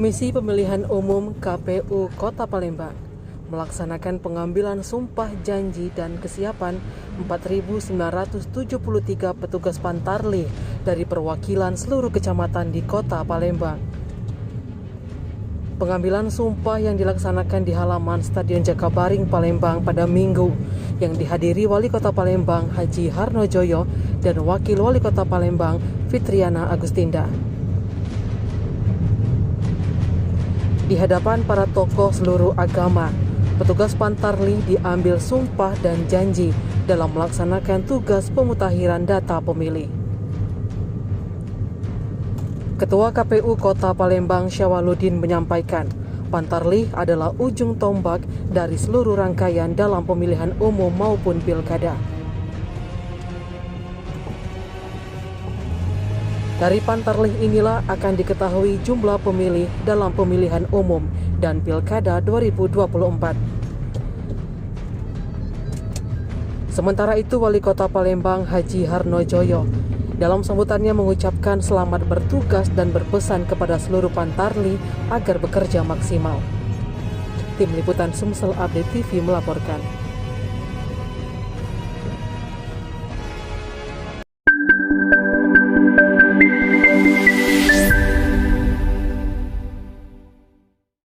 Komisi Pemilihan Umum KPU Kota Palembang melaksanakan pengambilan sumpah janji dan kesiapan 4.973 petugas Pantarlih dari perwakilan seluruh kecamatan di Kota Palembang. Pengambilan sumpah yang dilaksanakan di halaman Stadion Jakabaring Palembang pada Minggu yang dihadiri Wali Kota Palembang Haji Harnojoyo dan Wakil Wali Kota Palembang Fitriana Agustinda. Di hadapan para tokoh seluruh agama, petugas Pantarlih diambil sumpah dan janji dalam melaksanakan tugas pemutakhiran data pemilih. Ketua KPU Kota Palembang Syawaludin menyampaikan, Pantarlih adalah ujung tombak dari seluruh rangkaian dalam pemilihan umum maupun pilkada. Dari Pantarlih inilah akan diketahui jumlah pemilih dalam pemilihan umum dan pilkada 2024. Sementara itu, Wali Kota Palembang Haji Harnojoyo dalam sambutannya mengucapkan selamat bertugas dan berpesan kepada seluruh Pantarlih agar bekerja maksimal. Tim Liputan Sumsel Update TV melaporkan.